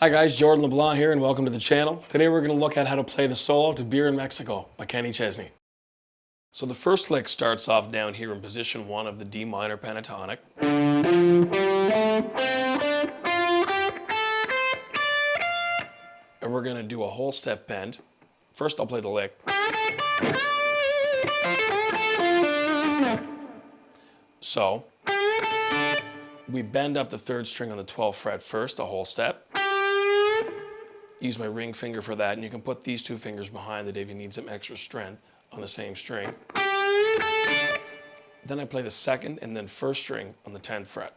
Hi guys, Jordan LeBlanc here and welcome to the channel. Today we're going to look at how to play the solo to Beer in Mexico by Chesney. So the first lick starts off down here in position 1 of the D minor pentatonic. And we're going to do a whole step bend. First I'll play the lick. So we bend up the 3rd string on the 12th fret first, a whole step. Use my ring finger for that, and you can put these 2 fingers behind it if you need some extra strength on the same string. Then I play the 2nd and then 1st string on the 10th fret.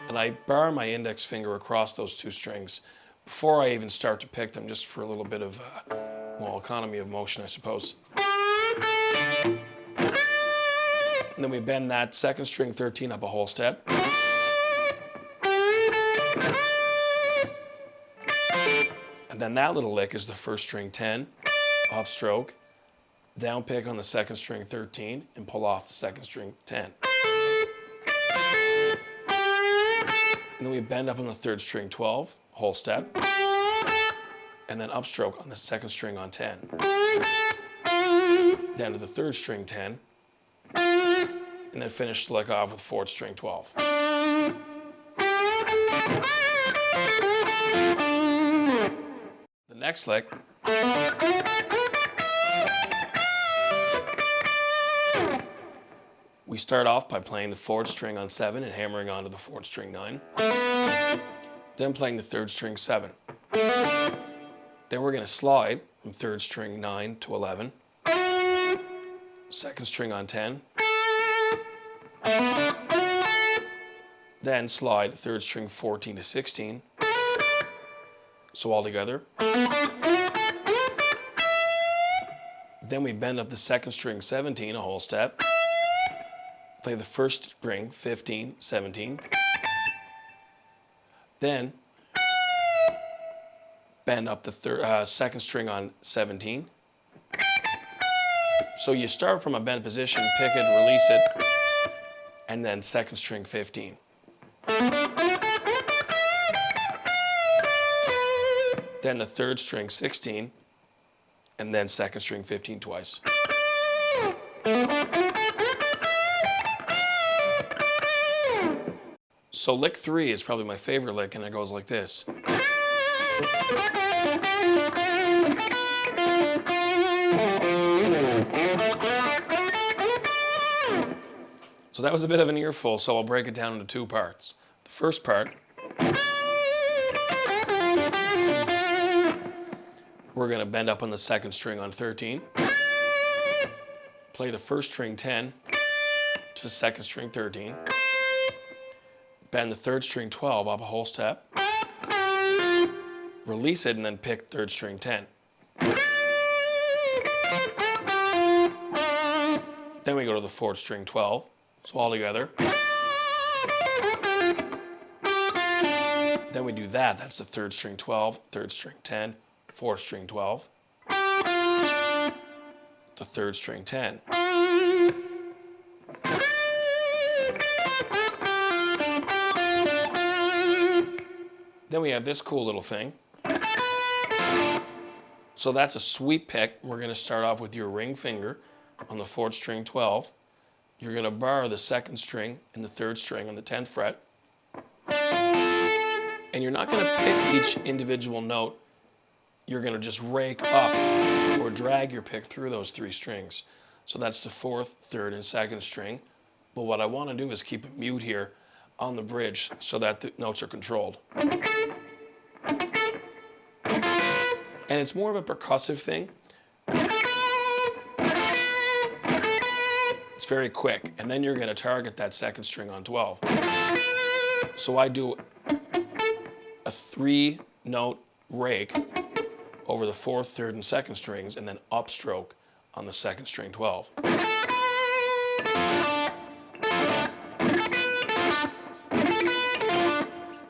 And I bar my index finger across those 2 strings before I even start to pick them, just for a little bit of, economy of motion, I suppose. And then we bend that 2nd string 13 up a whole step. And then that little lick is the 1st string 10, upstroke, down pick on the 2nd string 13, and pull off the 2nd string 10. And then we bend up on the 3rd string 12, whole step, and then upstroke on the 2nd string on 10. Down to the 3rd string 10, and then finish the lick off with 4th string 12. The next lick we start off by playing the 4th string on 7 and hammering onto the 4th string 9. Then playing the 3rd string 7. Then we're going to slide from 3rd string 9 to 11. 2nd string on 10. Then slide 3rd string 14 to 16. So all together. Then we bend up the 2nd string 17, a whole step. Play the 1st string 15, 17. Then bend up the 2nd string on 17. So you start from a bent position, pick it, release it, and then 2nd string 15. Then the 3rd string 16, and then 2nd string 15 twice. So lick 3 is probably my favorite lick, and it goes like this. So that was a bit of an earful, so I'll break it down into 2 parts. The first part, we're going to bend up on the 2nd string on 13, play the 1st string 10 to the 2nd string 13, bend the 3rd string 12 up a whole step, release it, and then pick 3rd string 10. Then we go to the 4th string 12, so all together. Then we do that, that's the 3rd string 12, 3rd string 10, 4th string 12, the 3rd string 10. Then we have this cool little thing. So that's a sweep pick. We're going to start off with your ring finger on the 4th string 12. You're going to bar the 2nd string and the 3rd string on the 10th fret. And you're not going to pick each individual note. You're going to just rake up or drag your pick through those 3 strings. So that's the 4th, 3rd, and 2nd string. But what I want to do is keep a mute here on the bridge so that the notes are controlled. And it's more of a percussive thing. It's very quick. And then you're going to target that 2nd string on 12. So I do a 3-note rake over the 4th, 3rd, and 2nd strings, and then upstroke on the 2nd string 12.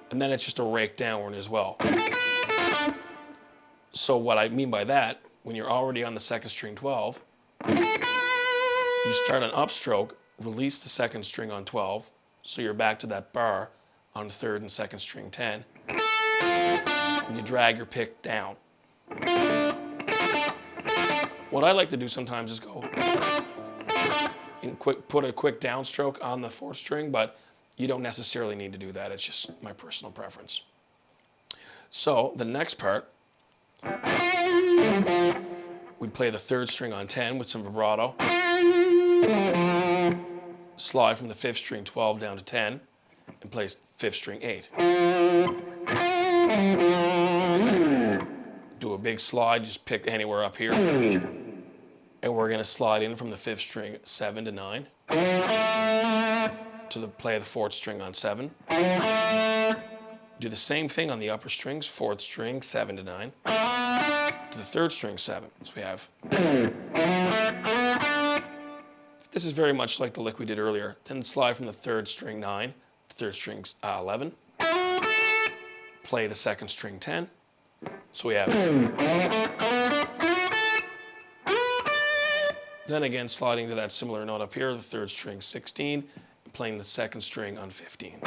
And then it's just a rake downward as well. So what I mean by that, when you're already on the 2nd string 12, you start an upstroke, release the 2nd string on 12, so you're back to that bar on the 3rd and 2nd string 10. and you drag your pick down. What I like to do sometimes is go and put a quick downstroke on the fourth string, but you don't necessarily need to do that. It's just my personal preference. So the next part, we play the third string on 10 with some vibrato, slide from the fifth string 12 down to 10, and play fifth string 8. Do a big slide, just pick anywhere up here. And we're going to slide in from the fifth string 7 to 9 to play the fourth string on 7. Do the same thing on the upper strings, fourth string 7 to 9 to the third string 7. So we have. This is very much like the lick we did earlier. Then slide from the third string 9 to third string 11. Play the second string 10. So we have. Then again, sliding to that similar note up here, the third string 16, and playing the second string on 15.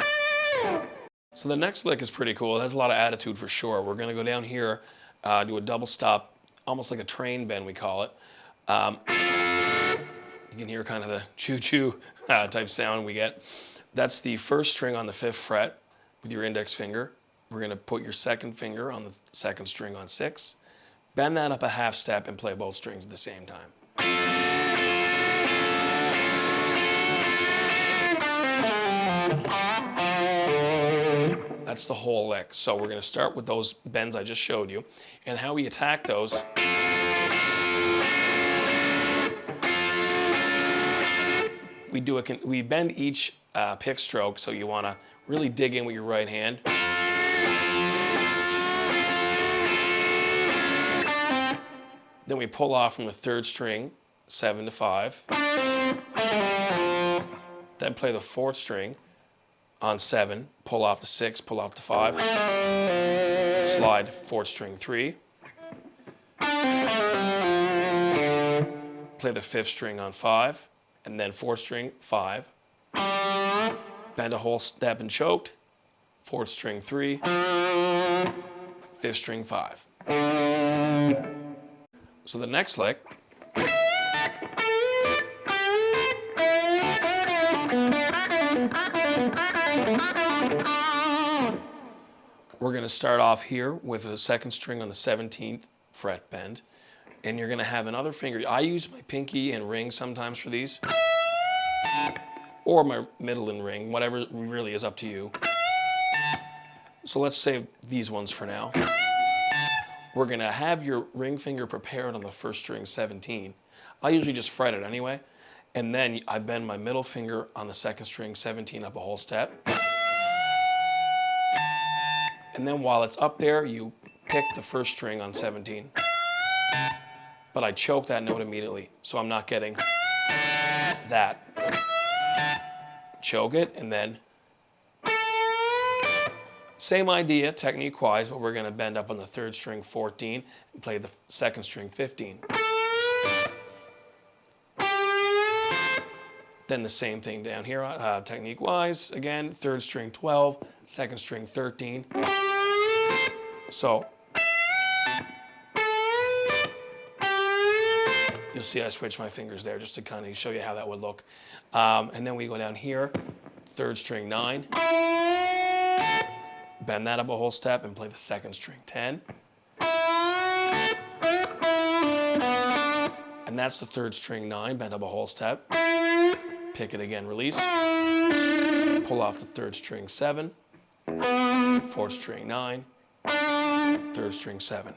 So the next lick is pretty cool. It has a lot of attitude for sure. We're going to go down here, do a double stop, almost like a train bend we call it. You can hear kind of the choo-choo type sound we get. That's the first string on the fifth fret with your index finger. We're going to put your second finger on the second string on 6, bend that up a half step, and play both strings at the same time. That's the whole lick. So we're going to start with those bends I just showed you, and how we attack those. We bend each pick stroke, so you want to really dig in with your right hand. Then we pull off from the third string 7 to 5. Then play the fourth string on 7, pull off the 6, pull off the 5, slide fourth string 3, play the fifth string on 5, and then fourth string 5, bend a whole step and choked, fourth string 3, fifth string 5. So the next lick, we're going to start off here with a second string on the 17th fret bend, and you're going to have another finger. I use my pinky and ring sometimes for these, or my middle and ring, whatever really is up to you. So let's save these ones for now. We're going to have your ring finger prepared on the first string 17. I usually just fret it anyway, and then I bend my middle finger on the second string 17 up a whole step. And then while it's up there, you pick the first string on 17. But I choke that note immediately, so I'm not getting that. Choke it, and then same idea, technique-wise, but we're going to bend up on the third string 14 and play the second string 15. Then the same thing down here, technique-wise. Again, third string 12, second string 13. So you'll see I switch my fingers there just to kind of show you how that would look. And then we go down here, third string 9. Bend that up a whole step and play the second string 10. And that's the third string 9, bend up a whole step. Pick it again, release. Pull off the third string 7, fourth string 9, third string 7.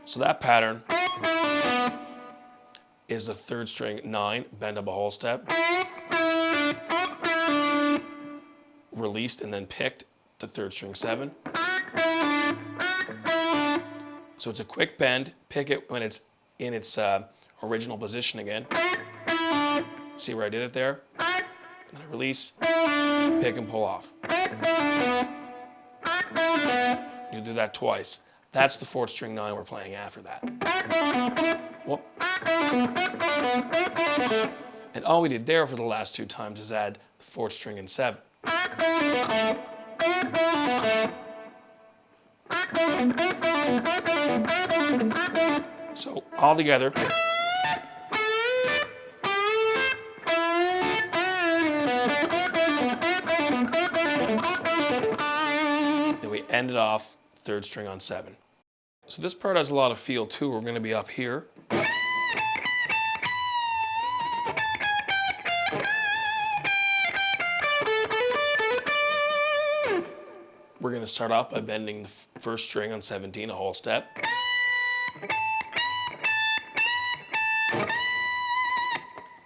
So that pattern is the third string 9, bend up a whole step, released and then picked the third string 7. So it's a quick bend, pick it when it's in its original position again. See where I did it there? And I release, pick and pull off. You do that twice. That's the 4th string 9 we're playing after that. Whoop. And all we did there for the last 2 times is add the 4th string and 7. So all together. Then we ended off 3rd string on 7. So this part has a lot of feel too. We're going to be up here. We're going to start off by bending the 1st string on 17 a whole step.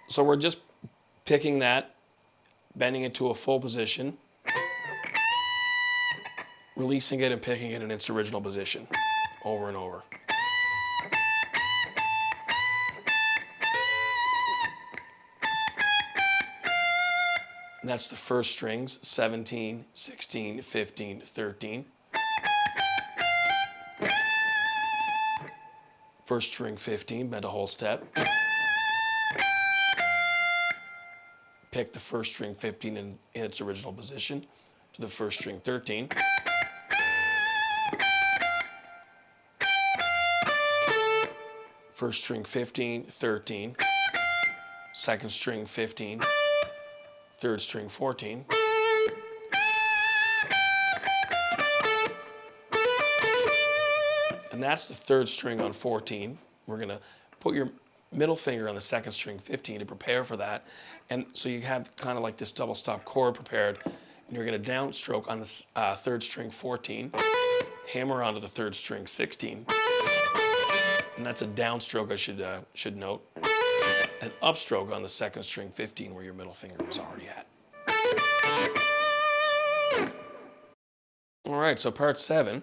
So we're just picking that, bending it to a full position, releasing it and picking it in its original position over and over. And that's the 1st strings, 17, 16, 15, 13. 1st string 15, bend a whole step. Pick the 1st string 15 in its original position to the 1st string 13. First string 15, 13. 2nd string 15. 3rd string 14. And that's the 3rd string on 14. We're going to put your middle finger on the 2nd string 15 to prepare for that. And so you have kind of like this double stop chord prepared. And you're going to downstroke on the 3rd string 14. Hammer onto the 3rd string 16. And that's a downstroke, I should note. An upstroke on the 2nd string 15 where your middle finger was already at. All right, so part 7.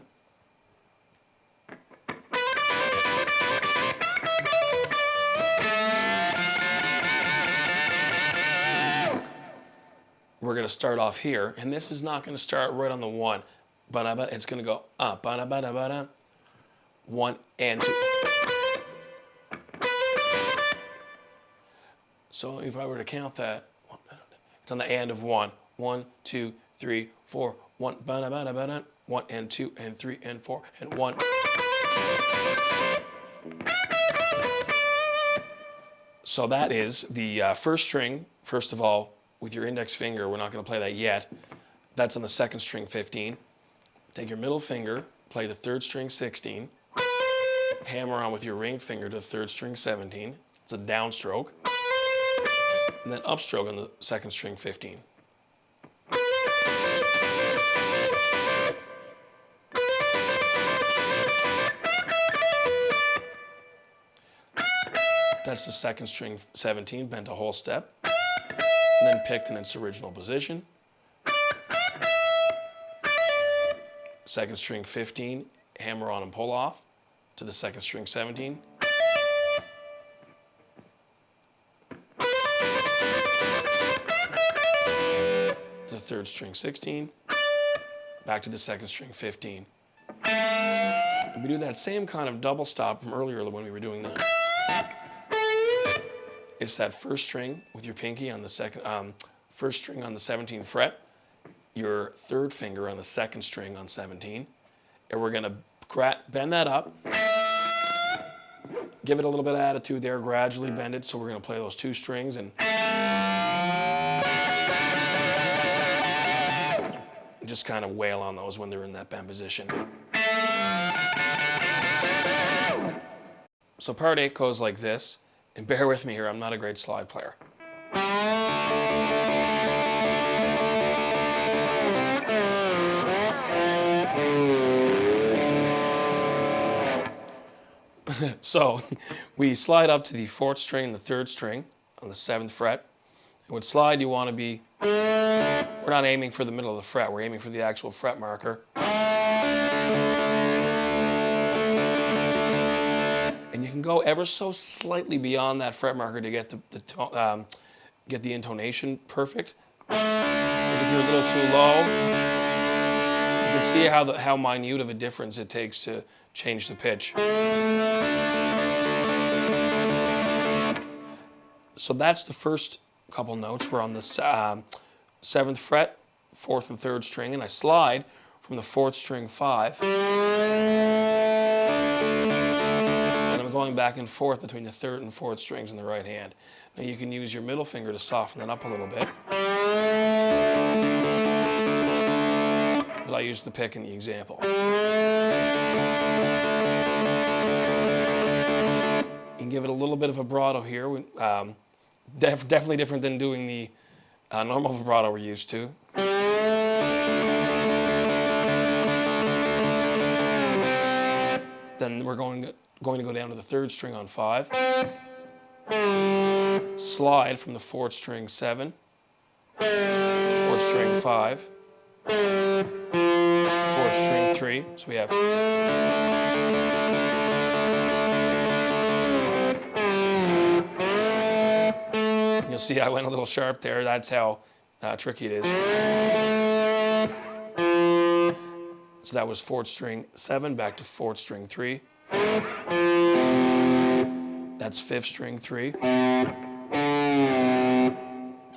We're going to start off here, and this is not going to start right on the 1. It's going to go up, 1 and 2. So if I were to count that, it's on the and of 1. 1, 2, 3, 4, 1, 1 and 2 and 3 and 4 and 1. So that is the 1st string, first of all, with your index finger. We're not going to play that yet. That's on the 2nd string 15. Take your middle finger, play the 3rd string 16. Hammer on with your ring finger to the 3rd string 17. It's a downstroke. And then upstroke on the 2nd string 15. That's the 2nd string 17, bent a whole step. And then picked in its original position. 2nd string 15, hammer on and pull off to the 2nd string 17. The 3rd string 16, back to the 2nd string 15. And we do that same kind of double stop from earlier when we were doing the. It's that 1st string with your pinky on the 1st string on the 17th fret, your 3rd finger on the 2nd string on 17, and we're going to bend that up, give it a little bit of attitude there, gradually bend it, so we're going to play those 2 strings and just kind of wail on those when they're in that bend position. So part 8 goes like this. And bear with me here, I'm not a great slide player. So we slide up to the 4th string and the 3rd string on the 7th fret. And with slide, you want to be, we're not aiming for the middle of the fret, we're aiming for the actual fret marker. And you can go ever so slightly beyond that fret marker to get the intonation perfect. Because if you're a little too low, can see how minute of a difference it takes to change the pitch. So that's the first couple notes. We're on the 7th fret, 4th and 3rd string, and I slide from the 4th string 5. And I'm going back and forth between the 3rd and 4th strings in the right hand. Now you can use your middle finger to soften it up a little bit. But I use the pick in the example. You can give it a little bit of vibrato here. Definitely different than doing the normal vibrato we're used to. Then we're going to go down to the 3rd string on 5. Slide from the 4th string 7, 4th string 5, 4th string 3. So we have you'll see I went a little sharp there. That's how tricky it is. So that was 4th string 7, back to 4th string 3. That's 5th string 3.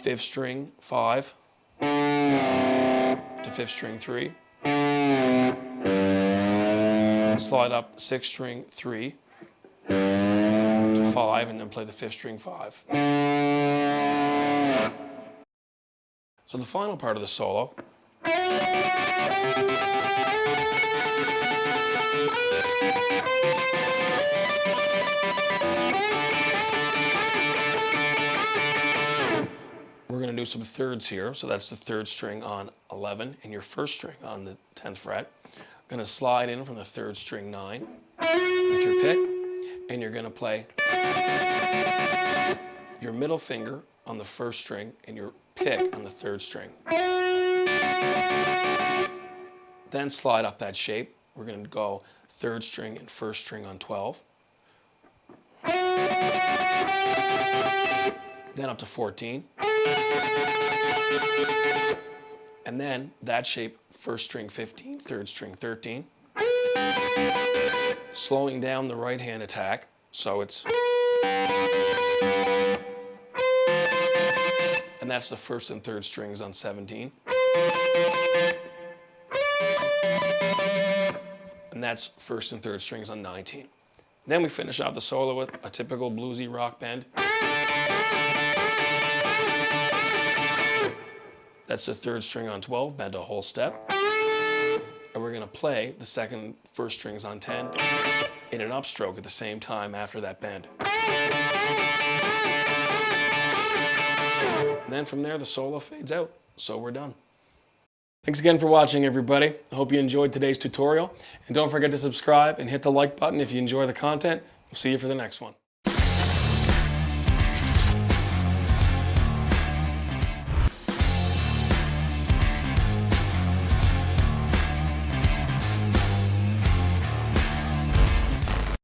5th string 5 to 5th string 3. And slide up 6th string 3 to 5, and then play the 5th string 5. So the final part of the solo. We're going to do some thirds here. So that's the 3rd string on 11 and your 1st string on the 10th fret. I'm going to slide in from the 3rd string 9 with your pick, and you're going to play your middle finger on the 1st string and your pick on the 3rd string. Then slide up that shape. We're going to go 3rd string and 1st string on 12. Then up to 14. And then that shape, 1st string 15, 3rd string 13. Slowing down the right hand attack, so it's... And that's the 1st and 3rd strings on 17. And that's 1st and 3rd strings on 19. Then we finish out the solo with a typical bluesy rock bend. That's the 3rd string on 12, bend a whole step. And we're going to play the 2nd and 1st strings on 10 in an upstroke at the same time after that bend. And then from there, the solo fades out. So we're done. Thanks again for watching, everybody. I hope you enjoyed today's tutorial. And don't forget to subscribe and hit the like button if you enjoy the content. We'll see you for the next one.